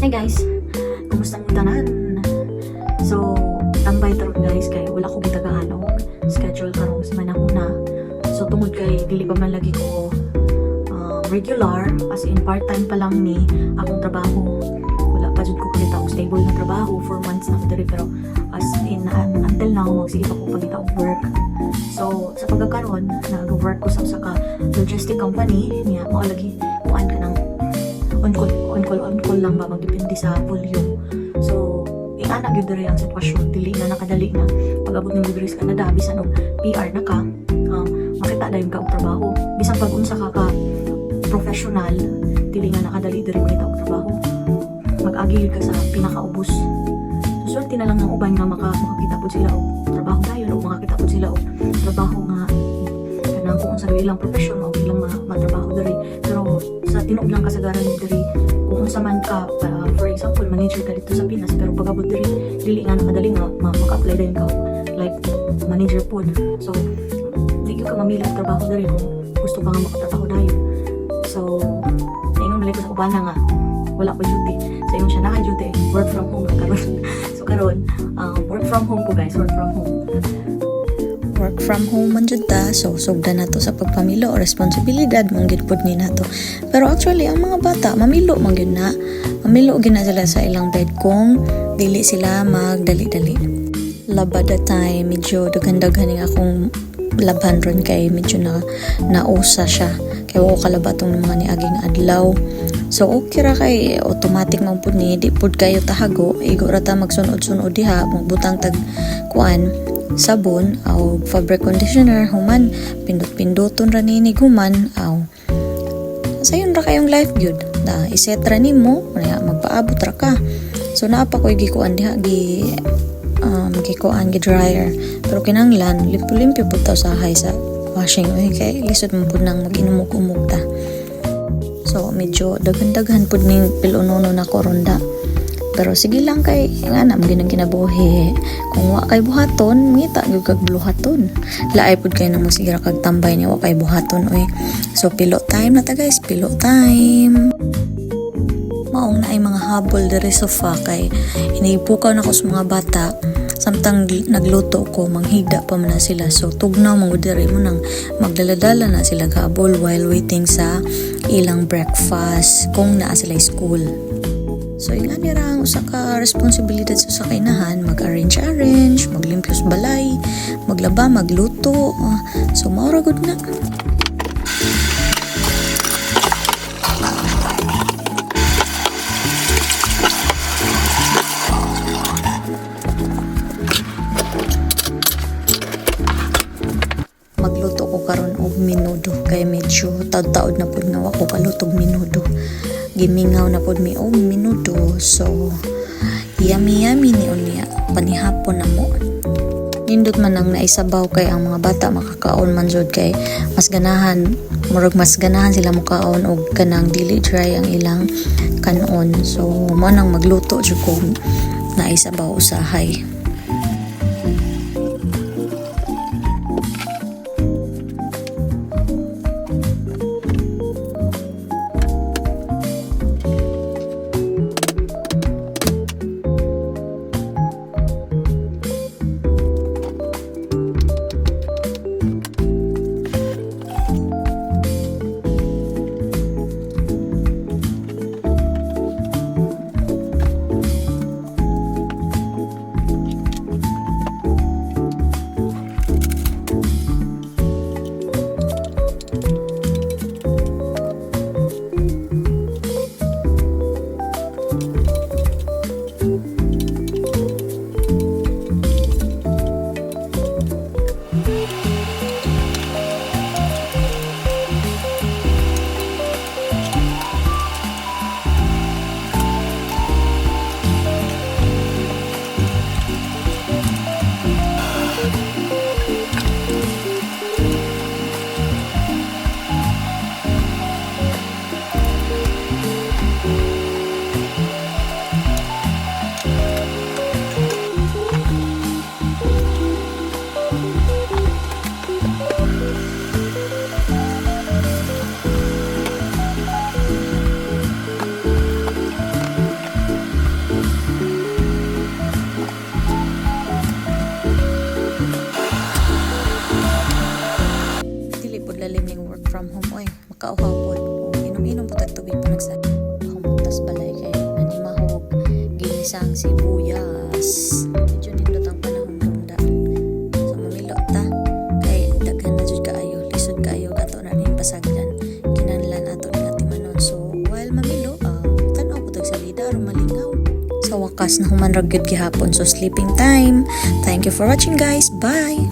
Hey guys, kumusta mo tanan? So, tambay taron guys kay wala ko gitagaano schedule karong sa manahuna. So tungod kay dili pa man lagi ko regular as in part-time pa lang ni akong trabaho. Wala pa jud ko kita og stable na trabaho for months na ko diri pero as in until now magsige pa ko pagita og work. So sa pagkakaroon nag-work ko sa usa ka logistic company niya mo lagi kuan ka ng on call lang ba magdepende sa volume. So anak gyud diri ang sitwasyon dili na nakadali na pag-abot ning diri sa Canada bisan og PR na ka makita dayon ka og trabaho bisan pag unsa ka professional dili nga nakadali diri makita og trabaho mag-agi ka sa pinakaubos. So swerte na lang ng uban nga makakita pud sila og trabaho dayon o makakita pud sila og trabaho nga kanang kung sa ilang profession o ilang matrabaho diri pero sa tinuod lang kasagaran diri kung sa man ka for example manager ka dito sa Pinas pero pag-abot dili nga nakadali nga maka-apply din ka like manager pod so di ka mamili og trabaho diri kung gusto ka nga makatrabaho dayon so ingon balik ko sa ubana nga wala pa duty sa ingon siya naka-duty work from home karon so karon work from home ko guys work from home man jud ta so sugda na to sa pagpamilo o responsibilidad man gid pud ni nato pero actually ang mga bata mamilo man gyud na sila sa ilang bed kung dili sila magdali-dali labada time medyo daghan-daghan akong labhan ron kay medyo nausa siya kay wa ko kalabatong mga niaging adlaw so okay ra kay automatic man pud ni di pud kayo tahago igo ra ta magsunod-sunod diha magbutang tag kuan sabon o fabric conditioner human pindot-pindoton ra ni human aw sayon ra kayong life gyud na iset ra nimo magpaabot ra ka so naa pa koy gikuan diha gikuan gi dryer pero kinanglan limpyo pud ta sa hay sa washing kay lisod mo pud nang mag-inumog-umog ta so medyo daghan-daghan pud ning pilunono na koronda pero sige lang kay nga na ginang kinabuhi kung wa kay buhaton ngita gyud kag buluhaton laay pud kay nang masigira kag tambay ni wa kay buhaton so pilo time na ta guys pilo time maong na ay mga habol diri sofa kay iniipukaw na ko sa mga bata samtang nagluto ko manghigda pa man na sila so tugnaw man diri mo nang magdaladala na sila gabol while waiting sa ilang breakfast kung naa sila school. So ilan nira ang usa ka responsibilidad sa kainahan mag-arrange, maglimpyos balay, maglaba, magluto. So maura gud na. Magluto ko karon og minudo kay medyo taud-taud na pud nga wa ko kalutog minudo. Gimingaw na pod mi og minuto so yummy ni unya panihapon na mo nindot man ang naisabaw kay ang mga bata makakaon man jud kay mas ganahan sila mukaon og kanang dili dry ang ilang kanon so mo nang magluto jud ko naisabaw usahay. oy, makauhaw pod. O inom-inom po tubig po nagsa. Humuntas balay kay ani mahog ginisang sibuyas. Medyo nindot ang panahon ronda. So mamilo ta kay daghan na jud kaayo, lisod kaayo ato na rin pasagdan. Kinahanglan ato ni atimanon. So while mamilo, tan-aw po tag salida aron malingaw. Sa wakas na human ra gyud gihapon, so sleeping time. Thank you for watching guys. Bye.